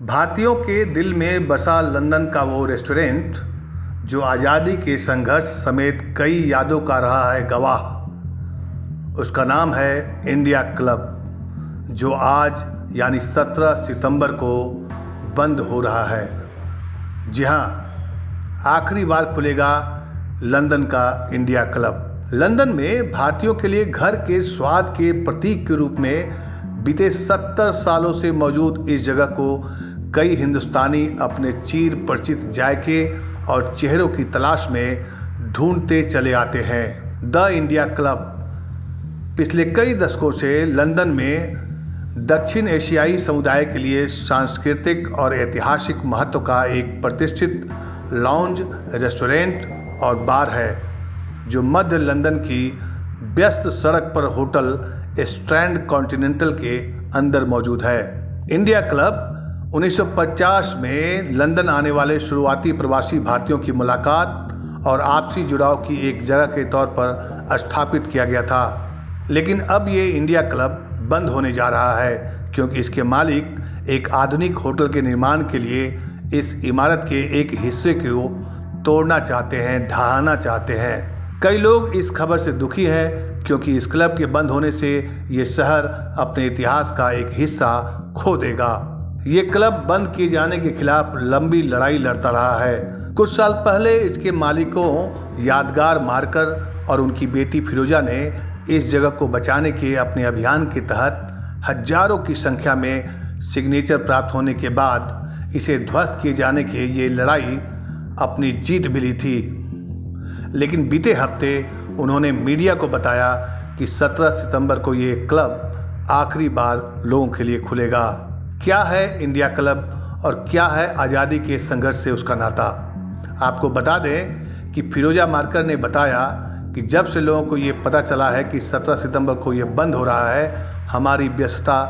भारतीयों के दिल में बसा लंदन का वो रेस्टोरेंट जो आज़ादी के संघर्ष समेत कई यादों का रहा है गवाह, उसका नाम है इंडिया क्लब, जो आज यानी 17 सितंबर को बंद हो रहा है। जी हाँ, आखिरी बार खुलेगा लंदन का इंडिया क्लब। लंदन में भारतीयों के लिए घर के स्वाद के प्रतीक के रूप में बीते 70 सालों से मौजूद इस जगह को कई हिंदुस्तानी अपने चीर परिचित जायके और चेहरों की तलाश में ढूंढते चले आते हैं। द इंडिया क्लब पिछले कई दशकों से लंदन में दक्षिण एशियाई समुदाय के लिए सांस्कृतिक और ऐतिहासिक महत्व का एक प्रतिष्ठित लाउंज, रेस्टोरेंट और बार है, जो मध्य लंदन की व्यस्त सड़क पर होटल स्ट्रैंड कॉन्टिनेंटल के अंदर मौजूद है। इंडिया क्लब 1950 में लंदन आने वाले शुरुआती प्रवासी भारतीयों की मुलाकात और आपसी जुड़ाव की एक जगह के तौर पर स्थापित किया गया था, लेकिन अब ये इंडिया क्लब बंद होने जा रहा है क्योंकि इसके मालिक एक आधुनिक होटल के निर्माण के लिए इस इमारत के एक हिस्से को तोड़ना चाहते हैं, ढहाना चाहते हैं। कई लोग इस खबर से दुखी हैं क्योंकि इस क्लब के बंद होने से ये शहर अपने इतिहास का एक हिस्सा खो देगा। ये क्लब बंद किए जाने के खिलाफ लंबी लड़ाई लड़ता रहा है। कुछ साल पहले इसके मालिकों यादगार मार्कर और उनकी बेटी फिरोजा ने इस जगह को बचाने के अपने अभियान के तहत हजारों की संख्या में सिग्नेचर प्राप्त होने के बाद इसे ध्वस्त किए जाने की ये लड़ाई अपनी जीत भी ली थी। लेकिन बीते हफ्ते उन्होंने मीडिया को बताया कि 17 सितंबर को ये क्लब आखिरी बार लोगों के लिए खुलेगा। क्या है इंडिया क्लब और क्या है आज़ादी के संघर्ष से उसका नाता? आपको बता दें कि फिरोजा मार्कर ने बताया कि जब से लोगों को ये पता चला है कि 17 सितंबर को ये बंद हो रहा है, हमारी व्यस्तता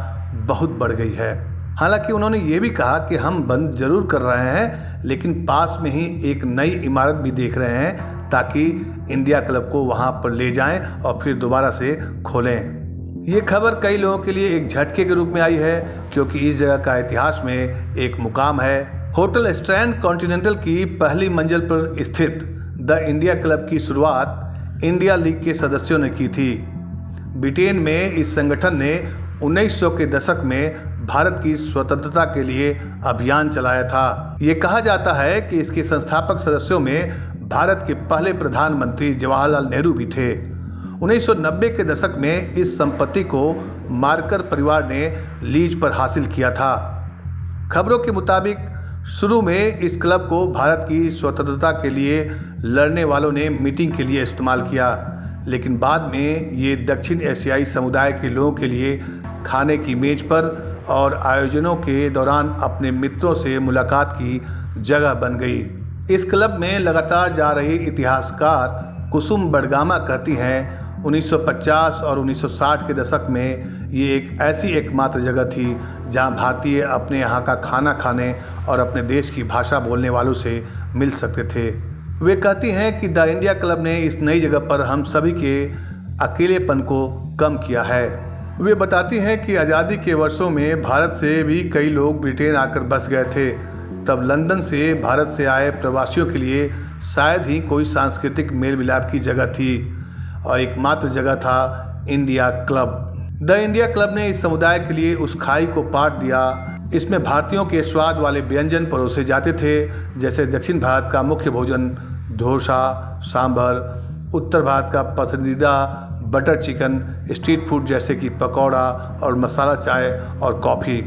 बहुत बढ़ गई है। हालांकि उन्होंने ये भी कहा कि हम बंद जरूर कर रहे हैं, लेकिन पास में ही एक नई इमारत भी देख रहे हैं ताकि इंडिया क्लब को वहाँ पर ले जाएं और फिर दोबारा से खोलें। ये खबर कई लोगों के लिए एक झटके के रूप में आई है क्योंकि इस जगह का इतिहास में एक मुकाम है। होटल स्ट्रैंड कॉन्टिनेंटल की पहली मंजिल पर स्थित द इंडिया क्लब की शुरुआत इंडिया लीग के सदस्यों ने की थी। ब्रिटेन में इस संगठन ने 1900 के दशक में भारत की स्वतंत्रता के लिए अभियान चलाया था। ये कहा जाता है कि इसके संस्थापक सदस्यों में भारत के पहले प्रधानमंत्री जवाहरलाल नेहरू भी थे। 1990 के दशक में इस संपत्ति को मार्कर परिवार ने लीज पर हासिल किया था। खबरों के मुताबिक शुरू में इस क्लब को भारत की स्वतंत्रता के लिए लड़ने वालों ने मीटिंग के लिए इस्तेमाल किया, लेकिन बाद में ये दक्षिण एशियाई समुदाय के लोगों के लिए खाने की मेज पर और आयोजनों के दौरान अपने मित्रों से मुलाकात की जगह बन गई। इस क्लब में लगातार जा रही इतिहासकार कुसुम बडगामा कहती हैं 1950 और 1960 के दशक में ये एक ऐसी एकमात्र जगह थी जहां भारतीय अपने यहाँ का खाना खाने और अपने देश की भाषा बोलने वालों से मिल सकते थे। वे कहती हैं कि द इंडिया क्लब ने इस नई जगह पर हम सभी के अकेलेपन को कम किया है। वे बताती हैं कि आज़ादी के वर्षों में भारत से भी कई लोग ब्रिटेन आकर बस गए थे। तब लंदन से भारत से आए प्रवासियों के लिए शायद ही कोई सांस्कृतिक मेल मिलाप की जगह थी और एकमात्र जगह था India club. The India club ने इस समुदाय के लिए उस खाई को पाट दिया। इसमें भारतीयों के स्वाद वाले व्यंजन परोसे जाते थे, जैसे दक्षिण भारत का मुख्य भोजन डोसा, सांभर, उत्तर भारत का पसंदीदा बटर चिकन, स्ट्रीट फूड जैसे कि पकौड़ा और मसाला चाय और कॉफ़ी।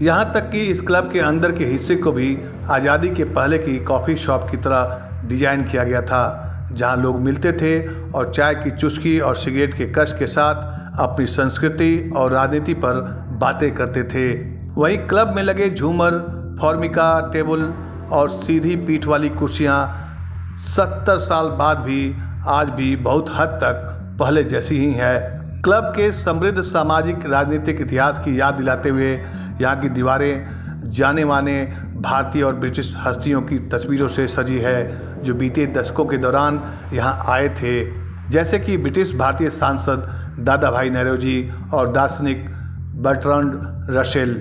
यहाँ तक कि इस क्लब के अंदर के हिस्से को भी आज़ादी के पहले की कॉफ़ी शॉप की तरह डिजाइन किया गया था, जहाँ लोग मिलते थे और चाय की चुस्की और सिगरेट के कश के साथ अपनी संस्कृति और राजनीति पर बातें करते थे। वहीं क्लब में लगे झूमर, फॉर्मिका टेबल और सीधी पीठ वाली कुर्सियाँ 70 साल बाद भी आज भी बहुत हद तक पहले जैसी ही है। क्लब के समृद्ध सामाजिक राजनीतिक इतिहास की याद दिलाते हुए यहाँ की दीवारें जाने माने भारतीय और ब्रिटिश हस्तियों की तस्वीरों से सजी है जो बीते दशकों के दौरान यहाँ आए थे, जैसे कि ब्रिटिश भारतीय सांसद दादा भाई नौरोजी और दार्शनिक बर्ट्रैंड रसेल।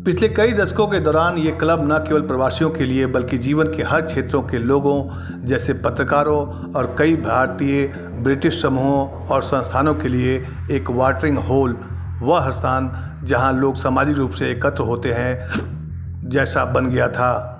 पिछले कई दशकों के दौरान ये क्लब न केवल प्रवासियों के लिए बल्कि जीवन के हर क्षेत्रों के लोगों जैसे पत्रकारों और कई भारतीय ब्रिटिश समूहों और संस्थानों के लिए एक वाटरिंग होल, वह स्थान जहां लोग सामाजिक रूप से एकत्र होते हैं, जैसा बन गया था।